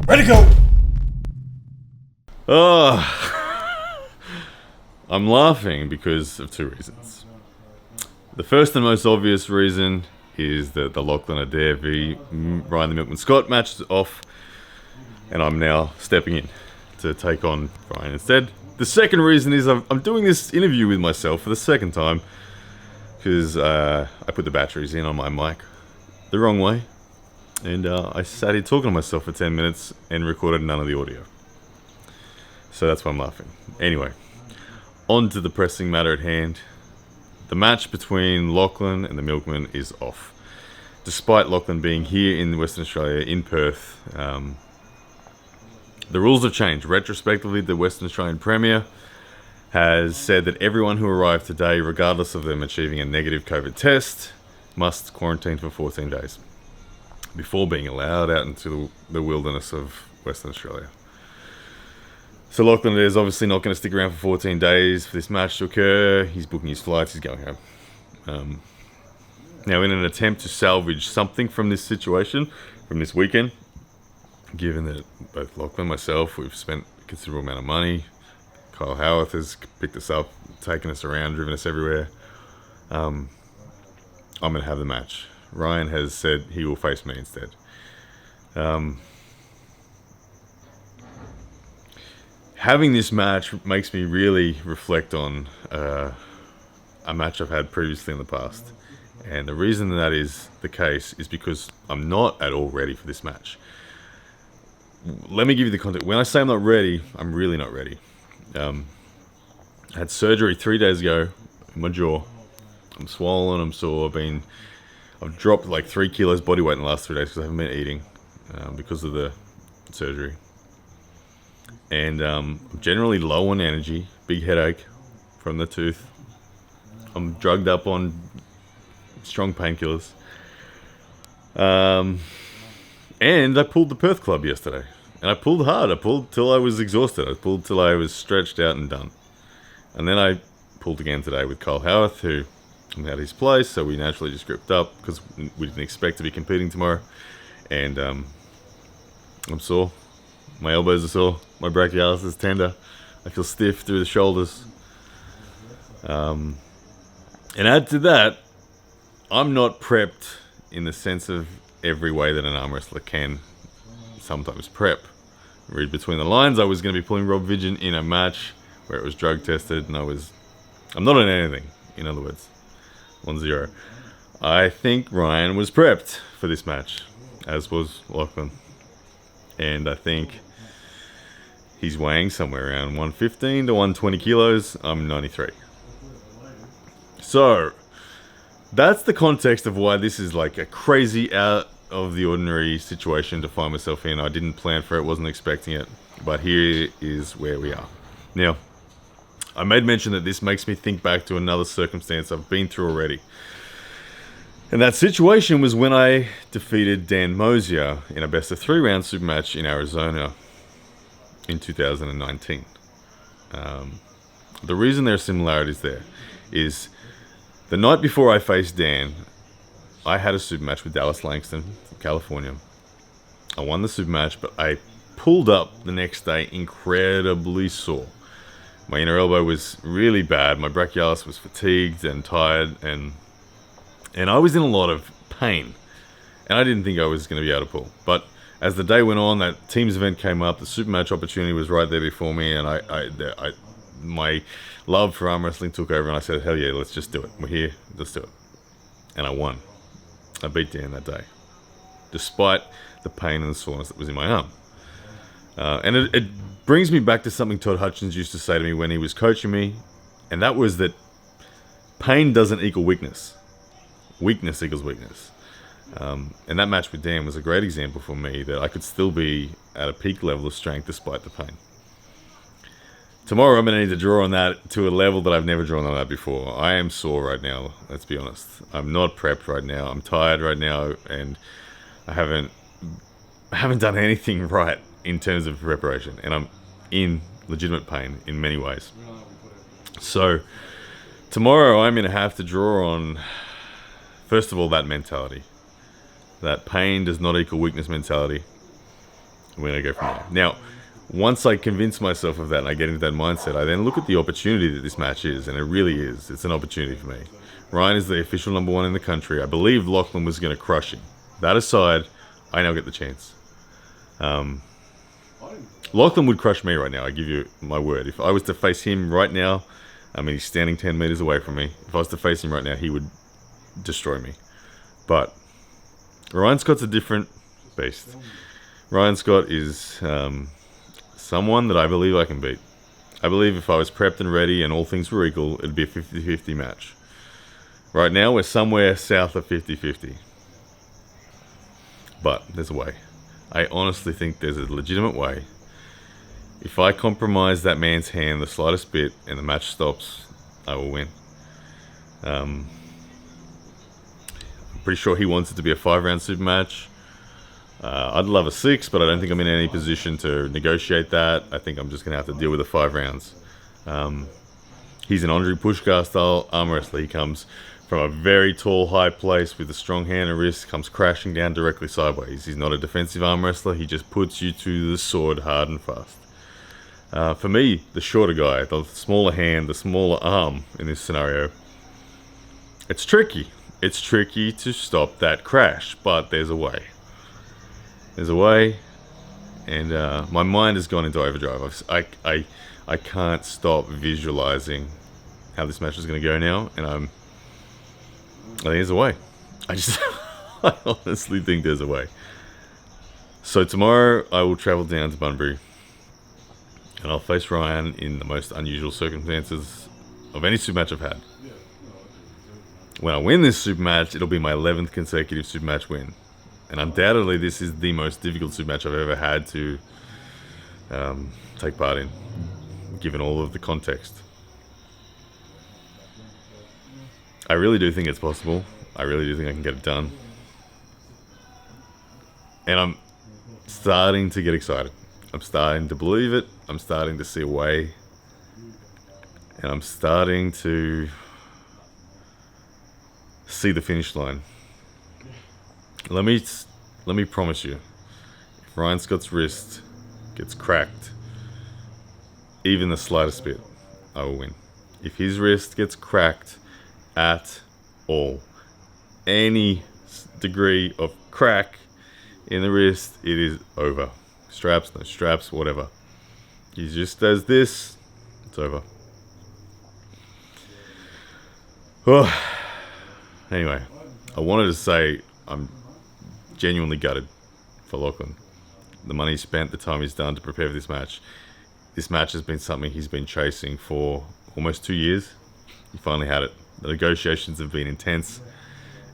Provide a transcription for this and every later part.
Ready to go! I'm laughing because of two reasons. The first and most obvious reason is that the Lachlan Adair v Ryan the Milkman Scott match is off, and I'm now stepping in to take on Ryan instead. The second reason is I'm doing this interview with myself for the second time because I put the batteries in on my mic the wrong way, and I sat here talking to myself for 10 minutes and recorded none of the audio. So that's why I'm laughing. Anyway, on to the pressing matter at hand. The match between Lachlan and the Milkman is off. Despite Lachlan being here in Western Australia, in Perth, the rules have changed. Retrospectively, the Western Australian Premier has said that everyone who arrived today, regardless of them achieving a negative COVID test, must quarantine for 14 days before being allowed out into the wilderness of Western Australia. So Lachlan is obviously not going to stick around for 14 days for this match to occur. He's booking his flights. He's going home. Now, in an attempt to salvage something from this situation, from this weekend, given that both Lachlan and myself, we've spent a considerable amount of money. Kyle Howarth has picked us up, taken us around, driven us everywhere. I'm going to have the match. Ryan has said he will face me instead. Having this match makes me really reflect on a match I've had previously in the past. And the reason that is the case is because I'm not at all ready for this match. Let me give you the context. When I say I'm not ready, I'm really not ready. I had surgery 3 days ago in my jaw. I'm swollen, I'm sore. I've dropped like 3 kilos body weight in the last 3 days because I haven't been eating because of the surgery. And I'm generally low on energy, big headache from the tooth. I'm drugged up on strong painkillers. And I pulled the Perth Club yesterday. And I pulled hard. I pulled till I was exhausted. I pulled till I was stretched out and done. And then I pulled again today with Kyle Howarth, who I'm at his place, so we naturally just gripped up because we didn't expect to be competing tomorrow. And I'm sore. My elbows are sore. My brachialis is tender. I feel stiff through the shoulders. And add to that, I'm not prepped in the sense of every way that an arm wrestler can sometimes prep. Read between the lines, I was going to be pulling Rob Vigent in a match where it was drug tested, and I'm not on anything, in other words. 1-0. I think Ryan was prepped for this match, as was Lachlan. And I think he's weighing somewhere around 115 to 120 kilos. I'm 93. So, that's the context of why this is like a crazy out of the ordinary situation to find myself in. I didn't plan for it, wasn't expecting it. But here is where we are. Now, I made mention that this makes me think back to another circumstance I've been through already. And that situation was when I defeated Dan Mosier in a best of 3 round super match in Arizona in 2019. The reason there are similarities there is the night before I faced Dan, I had a super match with Dallas Langston from California. I won the super match, but I pulled up the next day incredibly sore. My inner elbow was really bad. My brachialis was fatigued and tired, and I was in a lot of pain. And I didn't think I was going to be able to pull. But as the day went on, that teams event came up. The super match opportunity was right there before me, and my love for arm wrestling took over, and I said, hell yeah, let's just do it. We're here, let's do it. And I won. I beat Dan that day, despite the pain and the soreness that was in my arm. And it brings me back to something Todd Hutchins used to say to me when he was coaching me, and that was that pain doesn't equal weakness. Weakness equals weakness. And that match with Dan was a great example for me that I could still be at a peak level of strength despite the pain. Tomorrow I'm going to need to draw on that to a level that I've never drawn on that before. I am sore right now, let's be honest. I'm not prepped right now. I'm tired right now, and I haven't done anything right in terms of preparation, and I'm in legitimate pain in many ways. So tomorrow I'm going to have to draw on, first of all, that mentality. That pain does not equal weakness mentality. We're going to go from there. Now, once I convince myself of that and I get into that mindset, I then look at the opportunity that this match is, and it really is. It's an opportunity for me. Ryan is the official number one in the country. I believe Lachlan was going to crush him. That aside, I now get the chance. Lachlan would crush me right now, I give you my word. If I was to face him right now, I mean, he's standing 10 meters away from me. If I was to face him right now, he would destroy me. But Ryan Scott's a different beast. Ryan Scott is someone that I believe I can beat. I believe if I was prepped and ready and all things were equal, it'd be a 50-50 match. Right now, we're somewhere south of 50-50. But there's a way. I honestly think there's a legitimate way. If I compromise that man's hand the slightest bit and the match stops, I will win. I'm pretty sure he wants it to be a 5-round super match. I'd love a 6, but I don't think I'm in any position to negotiate that. I think I'm just going to have to deal with the 5 rounds. He's an Andre Pushkar style arm wrestler. He comes from a very tall, high place with a strong hand and wrist, comes crashing down directly sideways. He's not a defensive arm wrestler. He just puts you to the sword hard and fast. For me, the shorter guy, the smaller hand, the smaller arm in this scenario, it's tricky. It's tricky to stop that crash, but there's a way. There's a way, and my mind has gone into overdrive. I can't stop visualizing how this match is going to go now, and I think there's a way. I honestly think there's a way. So tomorrow I will travel down to Bunbury, and I'll face Ryan in the most unusual circumstances of any super match I've had. When I win this super match, it'll be my 11th consecutive super match win. And undoubtedly, this is the most difficult super match I've ever had to take part in, given all of the context. I really do think it's possible. I really do think I can get it done. And I'm starting to get excited. I'm starting to believe it. I'm starting to see a way. And I'm starting to see the finish line. Let me promise you, if Ryan Scott's wrist gets cracked, even the slightest bit, I will win. If his wrist gets cracked at all, any degree of crack in the wrist, it is over. Straps, no straps, whatever. He just does this, it's over. Oh. Anyway, I wanted to say I'm genuinely gutted for Lachlan. The money he spent, the time he's done to prepare for this match. This match has been something he's been chasing for almost 2 years. He finally had it. The negotiations have been intense,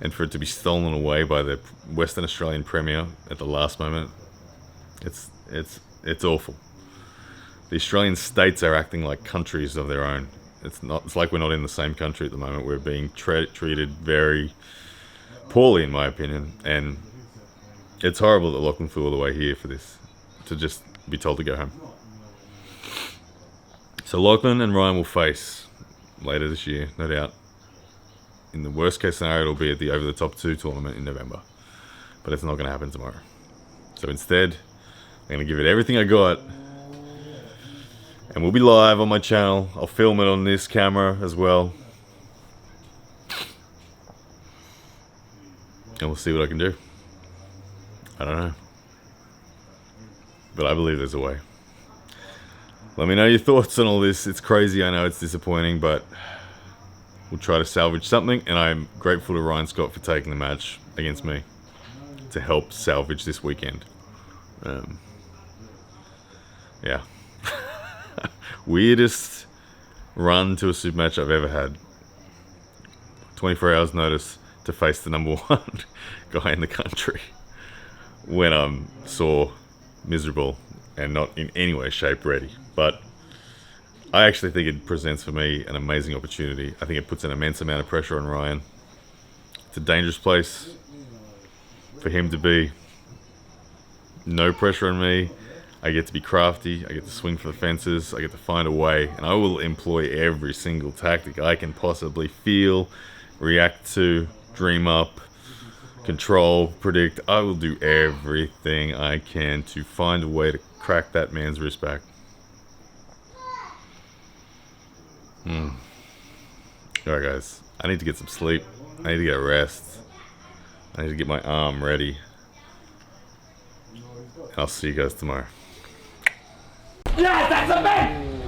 and for it to be stolen away by the Western Australian Premier at the last moment, it's awful. The Australian states are acting like countries of their own. It's like we're not in the same country at the moment. We're being treated very poorly, in my opinion, and it's horrible that Lachlan flew all the way here for this, to just be told to go home. So Lachlan and Ryan will face later this year, no doubt. In the worst case scenario, it'll be at the Over the Top 2 tournament in November. But it's not going to happen tomorrow. So instead, I'm going to give it everything I got. And we'll be live on my channel. I'll film it on this camera as well. And we'll see what I can do. I don't know. But I believe there's a way. Let me know your thoughts on all this. It's crazy, I know it's disappointing, but we'll try to salvage something. And I'm grateful to Ryan Scott for taking the match against me to help salvage this weekend. Yeah. Weirdest run to a super match I've ever had. 24 hours notice to face the number one guy in the country when I'm sore, miserable, and not in any way, shape, ready. But I actually think it presents for me an amazing opportunity. I think it puts an immense amount of pressure on Ryan. It's a dangerous place for him to be. No pressure on me. I get to be crafty, I get to swing for the fences, I get to find a way, and I will employ every single tactic I can possibly feel, react to, dream up, control, predict. I will do everything I can to find a way to crack that man's wrist back. Alright, guys. I need to get some sleep. I need to get rest. I need to get my arm ready. I'll see you guys tomorrow. Yes, that's a man!